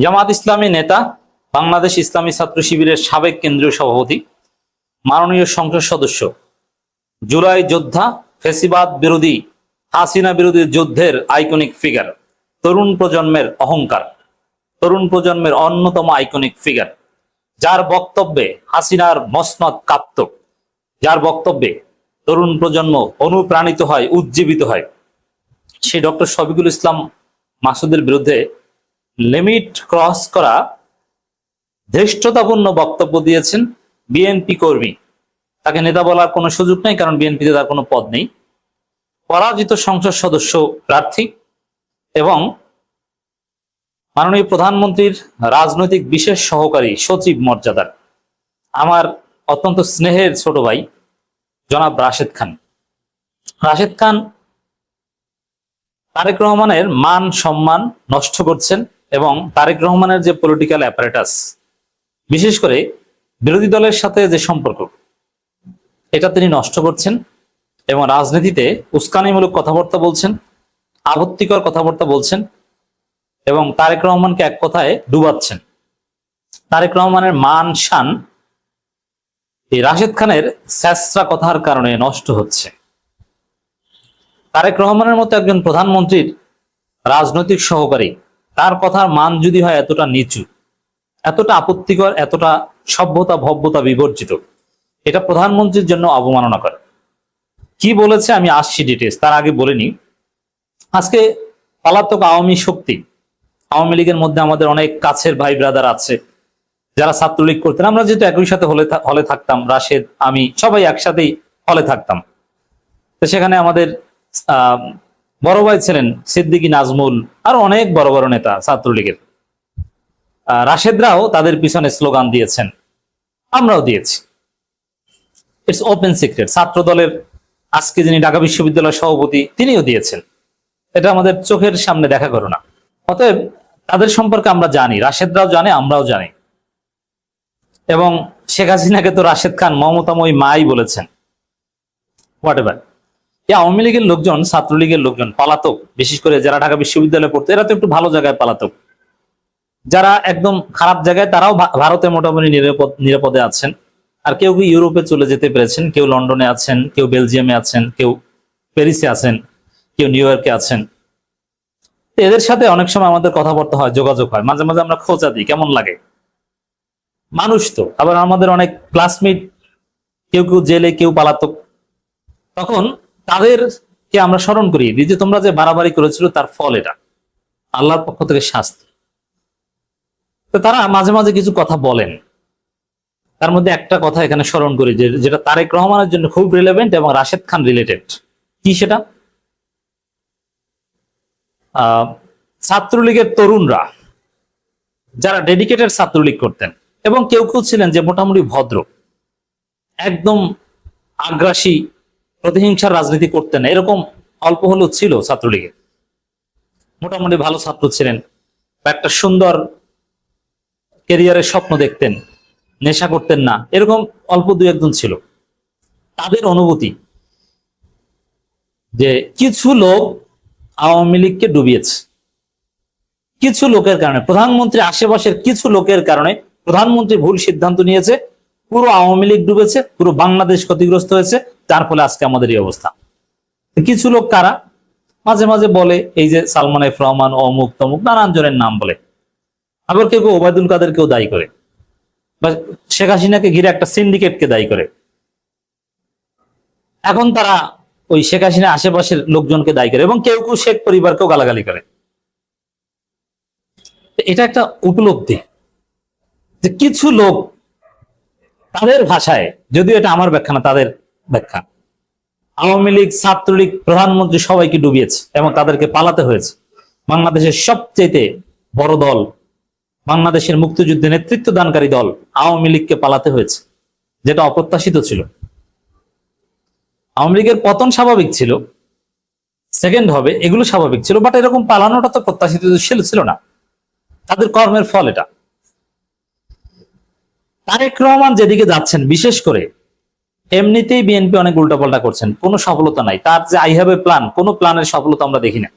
জামাত ইসলামী নেতা, বাংলাদেশ ইসলামী ছাত্র শিবিরের সাবেক কেন্দ্রীয় সভাপতি, মাননীয় সংসদ সদস্য, জুলাই যোদ্ধা, ফেসিবাদ বিরোধী, হাসিনা বিরোধী যুদ্ধের আইকনিক ফিগার, তরুণ প্রজন্মের অহংকার, তরুণ প্রজন্মের অন্যতম আইকনিক ফিগার, যার বক্তব্যে হাসিনার মসনদ কাঁপত, যার বক্তব্যে তরুণ প্রজন্ম অনুপ্রাণিত হয়, উজ্জীবিত হয়, সেই ডক্টর শফিকুল ইসলাম মাসুদের বিরুদ্ধে লিমিট ক্রস করা ধৃষ্টতাপূর্ণ বক্তব্য দিয়েছেন বিএনপি কর্মী। তাকে নেতা বলার কোনো সুযোগ নেই, কারণ বিএনপিতে তার কোনো পদ নেই। পরাজিত সংসদ সদস্য প্রার্থী এবং মাননীয় প্রধানমন্ত্রীর রাজনৈতিক বিশেষ সহকারী সচিব মর্যাদার আমার অত্যন্ত স্নেহের ছোট ভাই জনাব রাশেদ খান। রাশেদ খান তারেক রহমানের মান সম্মান নষ্ট করছেন এবং তারেক রহমানের যে পলিটিক্যাল অ্যাপারেটাস, বিশেষ করে বিরোধী দলের সাথে যে সম্পর্ক, এটা তিনি নষ্ট করছেন এবং রাজনীতিতে উস্কানিমূলক কথাবার্তা বলছেন, আপত্তিকর কথাবার্তা বলছেন এবং তারেক রহমানকে এক কথায় ডুবাচ্ছেন। তারেক রহমানের মান শান এই রাশেদ খানের স্যাঁচরা কথার কারণে নষ্ট হচ্ছে। তারেক রহমানের মতো একজন প্রধানমন্ত্রীর রাজনৈতিক সহকারী, তার কথার মান যদি হয় এতটা নিচু, এতটা আপত্তিকর, এতটা সভ্যতা ভব্যতা বিবর্জিত, এটা প্রধানমন্ত্রীর জন্য অবমাননাকর। কি বলেছে আমি আসছি ডিটেলস, তার আগে বলিনি, আজকে পলাতক আওয়ামী শক্তি, আওয়ামী লীগের মধ্যে আমাদের অনেক কাছের ভাই ব্রাদার আছে যারা ছাত্রলীগ করতেন। আমরা যেহেতু একই সাথে হলে থাকতাম, রাশেদ, আমি সবাই একসাথেই হলে থাকতাম। তো সেখানে আমাদের বড় ভাই ছিলেন সিদ্দিকী নাজমুল, আর অনেক বড় বড় নেতা ছাত্রলীগের। রাশেদরাও তাদের পিছনে স্লোগান দিয়েছেন, আমরাও দিয়েছি। It's open secret. ছাত্র দলের আজকে যিনি ঢাকা বিশ্ববিদ্যালয়ের সভাপতি, তিনিও দিয়েছেন। এটা আমাদের চোখের সামনে দেখা করো না। অতএব তাদের সম্পর্কে আমরা জানি, রাশেদরাও জানে, আমরাও জানি। এবং শেখ হাসিনাকে তো রাশেদ খান মমতাময়ী মাই বলেছেন। হোয়াট এভার, এই আওয়ামী লীগের লোকজন, ছাত্রলীগের লোকজন পালাতক, বিশেষ করে যারা ঢাকা বিশ্ববিদ্যালয়ে পড়তো, এরা তো একটু ভালো জায়গায় পালাতক। যারা একদম খারাপ জায়গায়, তারাও ভারতে মোটামুটি নিরাপদে আছেন। আর কেউ কেউ ইউরোপে চলে যেতে পেরেছেন, কেউ লন্ডনে আছেন, কেউ বেলজিয়ামে আছেন, কেউ প্যারিসে আছেন, কেউ নিউ ইয়র্কে আছেন। এদের সাথে অনেক সময় আমাদের কথাবার্তা হয়, যোগাযোগ হয়, মাঝে মাঝে আমরা খোঁজা দিই, কেমন লাগে। মানুষ তো। আবার আমাদের অনেক ক্লাসমেট, কেউ কেউ জেলে, কেউ পালাতক। তখন তাদেরকে আমরা স্মরণ করিয়ে দিই যে তোমরা যে বাড়াবাড়ি করেছিল তার ফল এটা, আল্লাহর পক্ষ থেকে শাস্তি। তো তারা মাঝে মাঝে কিছু কথা বলেন, তার মধ্যে একটা কথা এখানে স্মরণ করি, যেটা তারেক রহমানের জন্য খুব রিলেভেন্ট এবং রাশেদ খান রিলেটেড। কি সেটা? ছাত্রলীগের তরুণরা, যারা ডেডিকেটেড ছাত্রলীগ করতেন এবং কেউ কেউ ছিলেন যে মোটামুটি ভদ্র, একদম আগ্রাসী, প্রতিহিংসার রাজনীতি করতেন, এরকম অল্প হলেও ছিল ছাত্রলীগে। মোটামুটি ভালো ছাত্র ছিলেন, একটা সুন্দর ক্যারিয়ারের স্বপ্ন দেখতেন, নেশা করতেন না, এরকম অল্প দুই একজন ছিল। তাদের অনুভূতি যে কিছু লোক আওয়ামী লীগকে ডুবিয়েছে, কিছু লোকের কারণে, প্রধানমন্ত্রী আশেপাশের কিছু লোকের কারণে প্রধানমন্ত্রী ভুল সিদ্ধান্ত নিয়েছে, পুরো আওয়ামী লীগ ডুবেছে, পুরো বাংলাদেশ ক্ষতিগ্রস্ত হয়েছে, তার ফলে আজকে আমাদের এই অবস্থা। কিছু লোক কারা? মাঝে মাঝে বলে এই যে সালমান এফ রহমান, অমুক তমুক, নানান জনের নাম বলে। আবার কেউ কেউ ওবায়দুল কাদেরকেও দায়ী করে, বা শেখ হাসিনাকে ঘিরে একটা সিন্ডিকেটকে দায়ী করে। এখন তারা ওই শেখ হাসিনা আশেপাশের লোকজনকে দায়ী করে এবং কেউ কেউ শেখ পরিবারকেও গালাগালি করে। এটা একটা উপলব্ধি যে কিছু লোক, তাদের ভাষায়, যদিও এটা আমার ব্যাখ্যা না, তাদের ব্যাখ্যা, আওয়ামী লীগ, ছাত্রলীগ, প্রধানমন্ত্রী সবাইকে ডুবিয়েছে এবং তাদেরকে পালাতে হয়েছে। বাংলাদেশের সবচেয়ে বড় দল, বাংলাদেশের মুক্তিযুদ্ধে নেতৃত্ব দানকারী দল আওয়ামী লীগকে পালাতে হয়েছে, যেটা অপ্রত্যাশিত ছিল। আওয়ামী লীগের পতন স্বাভাবিক ছিল, সেকেন্ড হবে, এগুলো স্বাভাবিক ছিল, বাট এরকম পালানোটা তো প্রত্যাশিত ছিল না, তাদের কর্মের ফল এটা। তারেক রহমান যেদিকে যাচ্ছেন, বিশেষ করে এমনিতেই বিএনপি অনেক উল্টাপাল্টা করছেন, কোনো সফলতা নাই। তার যে আই হ্যাভ এ প্ল্যান, কোনো প্ল্যানের সফলতা আমরা দেখি না।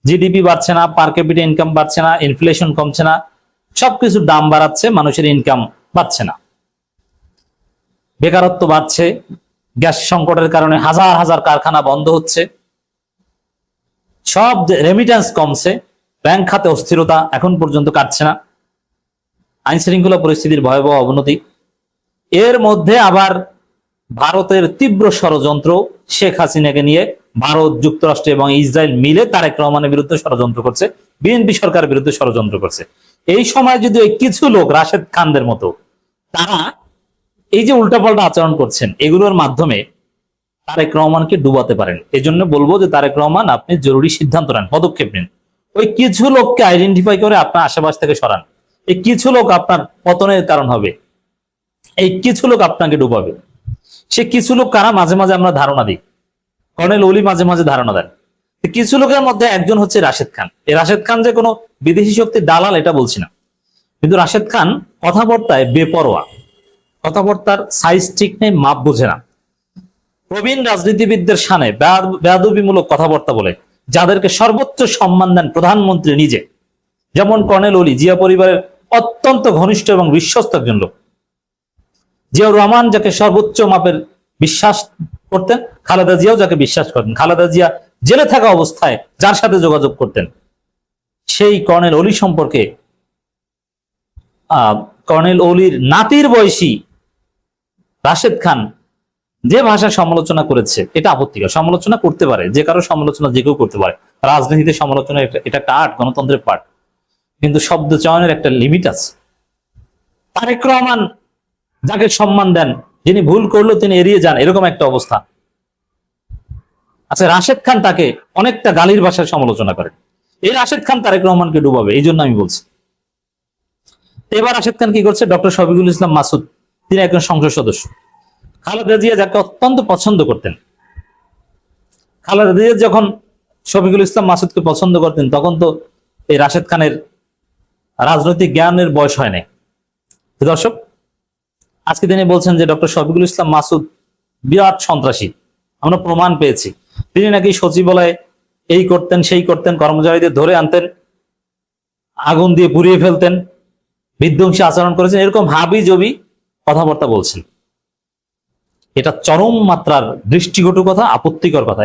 জিডিপি বাড়ছে না, পার ক্যাপিটা ইনকাম বাড়ছে না, ইনফ্লেশন কমছে না, সবকিছুর দাম বাড়াচ্ছে, মানুষের ইনকাম বাড়ছে না, বেকারত্ব বাড়ছে, গ্যাস সংকটের কারণে হাজার হাজার কারখানা বন্ধ হচ্ছে, সব রেমিটেন্স কমছে, ব্যাংক খাতে অস্থিরতা এখন পর্যন্ত কাটছে না, আইন শৃঙ্খলা পরিস্থিতির ভয়াবহ অবনতি। এর মধ্যে আবার ভারতের তীব্র ষড়যন্ত্র, শেখ হাসিনাকে নিয়ে ভারত, যুক্তরাষ্ট্র এবং ইসরায়েল মিলে তারেক রহমানের বিরুদ্ধে ষড়যন্ত্র করছে, বিএনপি সরকারের বিরুদ্ধে ষড়যন্ত্র করছে। এই সময় যদি ওই কিছু লোক রাশেদ খানদের মতো তারা এই যে উল্টাপাল্টা আচরণ করছেন, এগুলোর মাধ্যমে তারেক রহমানকে ডুবাতে পারেন। এই জন্য বলবো যে তারেক রহমান, আপনি জরুরি সিদ্ধান্ত নেন, পদক্ষেপ নিন। ওই কিছু লোককে আইডেন্টিফাই করে আপনার আশেপাশ থেকে সরান। এই কিছু লোক আপনার পতনের কারণ হবে, এই কিছু লোক আপনাকে ডুবাবে। সে কিছু লোক কারা, মাঝে মাঝে আমরা ধারণা দিই, কর্নেল ওলি মাঝে মাঝে ধারণা দেন। কিছু লোকের মধ্যে একজন হচ্ছে রাশেদ খান। এই রাশেদ খান যে কোনো বিদেশি শক্তির দালাল এটা বলছি না, কিন্তু রাশেদ খান কথাবার্তায় বেপরোয়া, কথাবার্তার সাইজ ঠিক নেই, মাপ বোঝে না। প্রবীণ রাজনীতিবিদদের সামনে বেয়াদবিমূলক কথাবার্তা বলে, যাদেরকে সর্বোচ্চ সম্মান দেন প্রধানমন্ত্রী নিজে, যেমন কর্নেল ওলি, জিয়া পরিবারের অত্যন্ত ঘনিষ্ঠ এবং বিশ্বস্ত একজন লোক। জিয়াউর রহমান যাকে সর্বোচ্চ মাপের বিশ্বাস করতেন, খালেদা জিয়াও যাকে বিশ্বাস করতেন, খালেদা জিয়া জেলে থাকা অবস্থায় যার সাথে যোগাযোগ করতেন, সেই কর্নেল ওলি সম্পর্কে কর্নেল ওলির নাতির বয়সী রাশেদ খান যে ভাষায় সমালোচনা করেছে, এটা আপত্তিকর। সমালোচনা করতে পারে, যে কারো সমালোচনা যে কেউ করতে পারে, রাজনীতিতে সমালোচনা এটা একটা আর্ট, গণতন্ত্রের পার্ট, কিন্তু শব্দ চয়নের একটা লিমিট আছে। তারেক রহমান যাকে সম্মান দেন, যিনি ভুল করলো তিনি এড়িয়ে যান, এরকম একটা অবস্থা। আচ্ছা, রাশেদ খান তাকে অনেকটা গালির ভাষায় সমালোচনা করেন। এই রাশেদ খান তারেক রহমানকে ডুবাবে, এই জন্য আমি বলছি। এবার রাশেদ খান কি করছে? ডক্টর শফিকুল ইসলাম মাসুদ, তিনি একজন সংসদ সদস্য, খালেদা জিয়া যাকে অত্যন্ত পছন্দ করতেন, খালেদা জিয়া যখন শফিকুল ইসলাম মাসুদকে পছন্দ করতেন, তখন তো এই রাশেদ খানের রাজনৈতিক জ্ঞানের বয়স হয় নাই। দর্শক, আজকে তিনি বলছেন যে ডক্টর শফিকুল ইসলাম মাসুদ বিরাট সন্ত্রাসী, আমরা প্রমাণ পেয়েছি। তিনি নাকি সচিবালয়ে এই করতেন, সেই করতেন, কর্মচারীদের ধরে আনতেন, আগুন দিয়ে পুড়িয়ে ফেলতেন, বিধ্বংসী আচরণ করেছেন, এরকম হাবি জবি কথাবার্তা বলছেন। এটা চরম মাত্রার দৃষ্টিকটু কথা, আপত্তিকর কথা।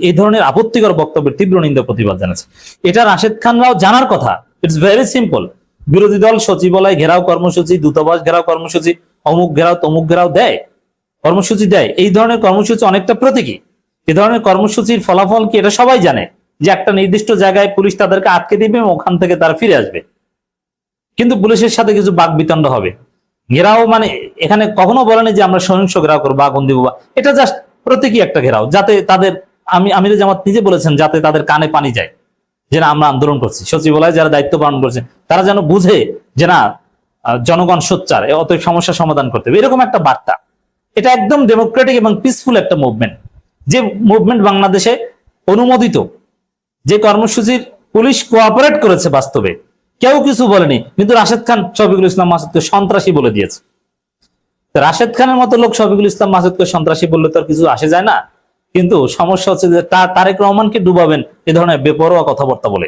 এই ধরনের আপত্তিকর বক্তব্যের তীব্র নিন্দা প্রতিবাদ জানাচ্ছে। এটা রাশেদ খানরাও জানার কথা। It's very simple. বিরোধী দল সচিবালয় ঘেরাও কর্মসূচি, দূতাবাস ঘেরাও কর্মসূচি, অমুক ঘেরাও তমুক ঘেরাও দেয়, কর্মসূচি দেয়। এই ধরনের কর্মসূচি অনেকটা প্রতীকী। এই ধরনের কর্মসূচির ফলাফল কি এটা সবাই জানে, যে একটা নির্দিষ্ট জায়গায় পুলিশ তাদেরকে আটকে দিবে এবং ওখান থেকে তারা ফিরে আসবে, কিন্তু পুলিশের সাথে কিছু বাকবিতণ্ড হবে। ঘেরাও মানে এখানে কখনো বলেনি যে আমরা সহিংস ঘেরাও করবো, আগুন দিব, এটা জাস্ট প্রতীকী একটা ঘেরাও, যাতে তাদের আমির জামাত নিজে বলেছেন, যাতে তাদের কানে পানি যায় যে না আমরা আন্দোলন করছি। সচিবালয়ে যারা দায়িত্ব পালন করছে তারা যেন বুঝে যে না জনগণ সোচ্চার, অতএব সমস্যা সমাধান করতে হবে, এরকম একটা বার্তা। এটা একদম ডেমোক্রেটিক এবং পিসফুল একটা মুভমেন্ট, যে মুভমেন্ট বাংলাদেশে অনুমোদিত, যে কর্মসূচির পুলিশ কোঅপারেট করেছে বাস্তবে, কেউ কিছু বলেনি, কিন্তু রাশেদ খান শফিকুল ইসলাম মাসুদকে সন্ত্রাসী বলে দিয়েছে। রাশেদ খানের মতো লোক শফিকুল ইসলাম মাসুদকে সন্ত্রাসী বললে তো আর কিছু আসে যায় না, কিন্তু সমস্যা হচ্ছে যে তারেক রহমানকে ডুবাবেন এ ধরনের বেপরোয়া কথাবার্তা বলে।